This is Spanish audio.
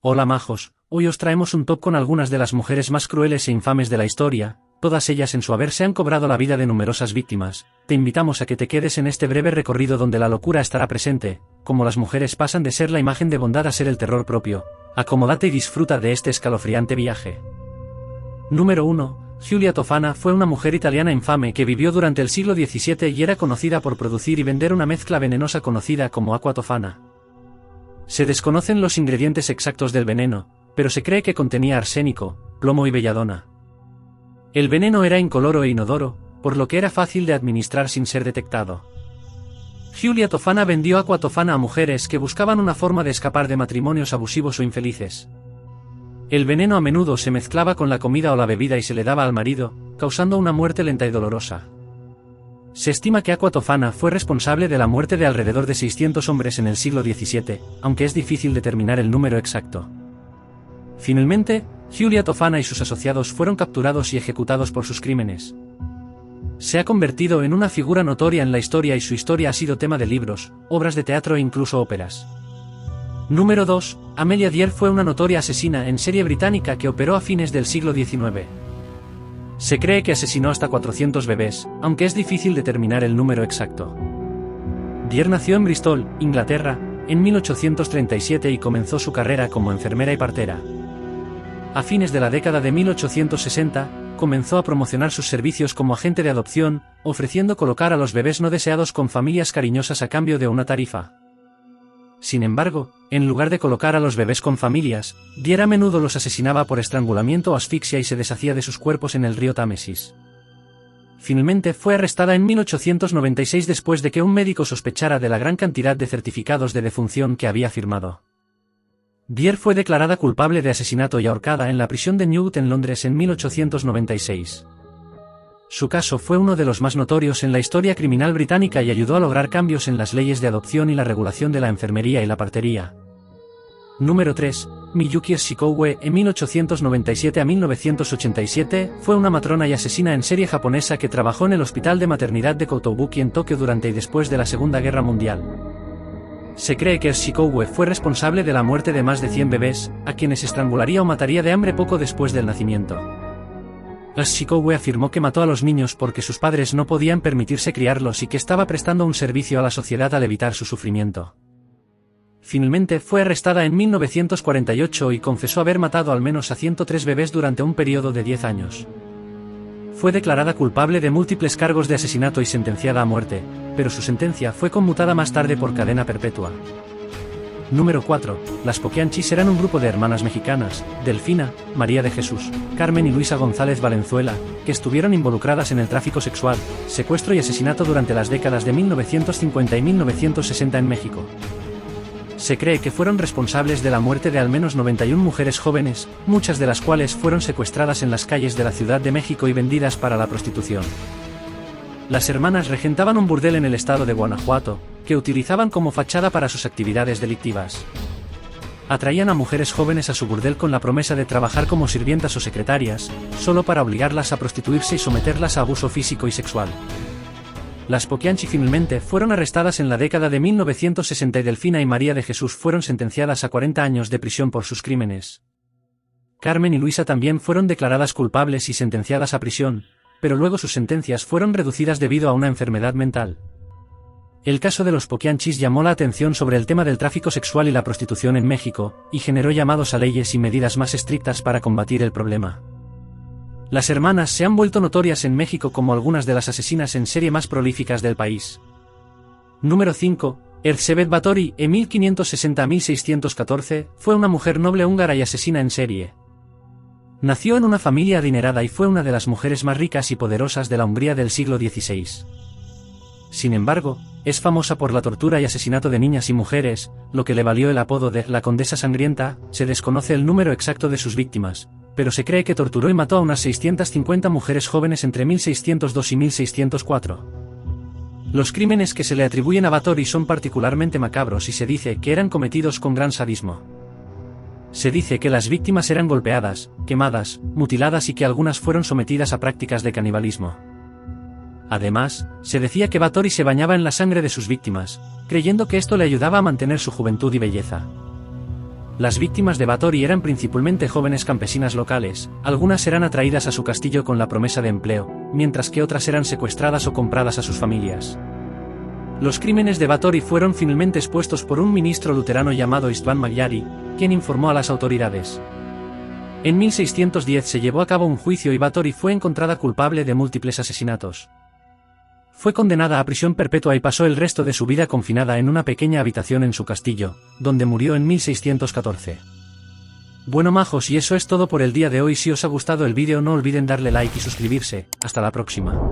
Hola majos, hoy os traemos un top con algunas de las mujeres más crueles e infames de la historia, todas ellas en su haber se han cobrado la vida de numerosas víctimas. Te invitamos a que te quedes en este breve recorrido donde la locura estará presente, como las mujeres pasan de ser la imagen de bondad a ser el terror propio. Acomódate y disfruta de este escalofriante viaje. Número 1. Giulia Tofana fue una mujer italiana infame que vivió durante el siglo XVII y era conocida por producir y vender una mezcla venenosa conocida como aqua tofana. Se desconocen los ingredientes exactos del veneno, pero se cree que contenía arsénico, plomo y belladona. El veneno era incoloro e inodoro, por lo que era fácil de administrar sin ser detectado. Giulia Tofana vendió aqua tofana a mujeres que buscaban una forma de escapar de matrimonios abusivos o infelices. El veneno a menudo se mezclaba con la comida o la bebida y se le daba al marido, causando una muerte lenta y dolorosa. Se estima que aqua tofana fue responsable de la muerte de alrededor de 600 hombres en el siglo XVII, aunque es difícil determinar el número exacto. Finalmente, Giulia Tofana y sus asociados fueron capturados y ejecutados por sus crímenes. Se ha convertido en una figura notoria en la historia y su historia ha sido tema de libros, obras de teatro e incluso óperas. Número 2. Amelia Diehr fue una notoria asesina en serie británica que operó a fines del siglo XIX. Se cree que asesinó hasta 400 bebés, aunque es difícil determinar el número exacto. Diehr nació en Bristol, Inglaterra, en 1837 y comenzó su carrera como enfermera y partera. A fines de la década de 1860, comenzó a promocionar sus servicios como agente de adopción, ofreciendo colocar a los bebés no deseados con familias cariñosas a cambio de una tarifa. Sin embargo, en lugar de colocar a los bebés con familias, Diehr a menudo los asesinaba por estrangulamiento o asfixia y se deshacía de sus cuerpos en el río Támesis. Finalmente fue arrestada en 1896 después de que un médico sospechara de la gran cantidad de certificados de defunción que había firmado. Diehr fue declarada culpable de asesinato y ahorcada en la prisión de Newgate en Londres en 1896. Su caso fue uno de los más notorios en la historia criminal británica y ayudó a lograr cambios en las leyes de adopción y la regulación de la enfermería y la partería. Número 3. Miyuki Shikoue, en 1897 a 1987, fue una matrona y asesina en serie japonesa que trabajó en el hospital de maternidad de Kotobuki en Tokio durante y después de la Segunda Guerra Mundial. Se cree que Shikoue fue responsable de la muerte de más de 100 bebés, a quienes estrangularía o mataría de hambre poco después del nacimiento. Shikoue afirmó que mató a los niños porque sus padres no podían permitirse criarlos y que estaba prestando un servicio a la sociedad al evitar su sufrimiento. Finalmente fue arrestada en 1948 y confesó haber matado al menos a 103 bebés durante un periodo de 10 años. Fue declarada culpable de múltiples cargos de asesinato y sentenciada a muerte, pero su sentencia fue conmutada más tarde por cadena perpetua. Número 4. Las Poquianchis eran un grupo de hermanas mexicanas, Delfina, María de Jesús, Carmen y Luisa González Valenzuela, que estuvieron involucradas en el tráfico sexual, secuestro y asesinato durante las décadas de 1950 y 1960 en México. Se cree que fueron responsables de la muerte de al menos 91 mujeres jóvenes, muchas de las cuales fueron secuestradas en las calles de la Ciudad de México y vendidas para la prostitución. Las hermanas regentaban un burdel en el estado de Guanajuato, que utilizaban como fachada para sus actividades delictivas. Atraían a mujeres jóvenes a su burdel con la promesa de trabajar como sirvientas o secretarias, solo para obligarlas a prostituirse y someterlas a abuso físico y sexual. Las Poquianchi finalmente fueron arrestadas en la década de 1960 y Delfina y María de Jesús fueron sentenciadas a 40 años de prisión por sus crímenes. Carmen y Luisa también fueron declaradas culpables y sentenciadas a prisión, pero luego sus sentencias fueron reducidas debido a una enfermedad mental. El caso de los Poquianchis llamó la atención sobre el tema del tráfico sexual y la prostitución en México, y generó llamados a leyes y medidas más estrictas para combatir el problema. Las hermanas se han vuelto notorias en México como algunas de las asesinas en serie más prolíficas del país. Número 5. Erzsébet Báthory, en 1560 a 1614, fue una mujer noble húngara y asesina en serie. Nació en una familia adinerada y fue una de las mujeres más ricas y poderosas de la Hungría del siglo XVI. Sin embargo, es famosa por la tortura y asesinato de niñas y mujeres, lo que le valió el apodo de la Condesa Sangrienta. Se desconoce el número exacto de sus víctimas, pero se cree que torturó y mató a unas 650 mujeres jóvenes entre 1602 y 1604. Los crímenes que se le atribuyen a Báthory son particularmente macabros y se dice que eran cometidos con gran sadismo. Se dice que las víctimas eran golpeadas, quemadas, mutiladas y que algunas fueron sometidas a prácticas de canibalismo. Además, se decía que Báthory se bañaba en la sangre de sus víctimas, creyendo que esto le ayudaba a mantener su juventud y belleza. Las víctimas de Báthory eran principalmente jóvenes campesinas locales, algunas eran atraídas a su castillo con la promesa de empleo, mientras que otras eran secuestradas o compradas a sus familias. Los crímenes de Báthory fueron finalmente expuestos por un ministro luterano llamado István Magyari, quien informó a las autoridades. En 1610 se llevó a cabo un juicio y Báthory fue encontrada culpable de múltiples asesinatos. Fue condenada a prisión perpetua y pasó el resto de su vida confinada en una pequeña habitación en su castillo, donde murió en 1614. Bueno majos, y eso es todo por el día de hoy. Si os ha gustado el vídeo no olviden darle like y suscribirse. Hasta la próxima.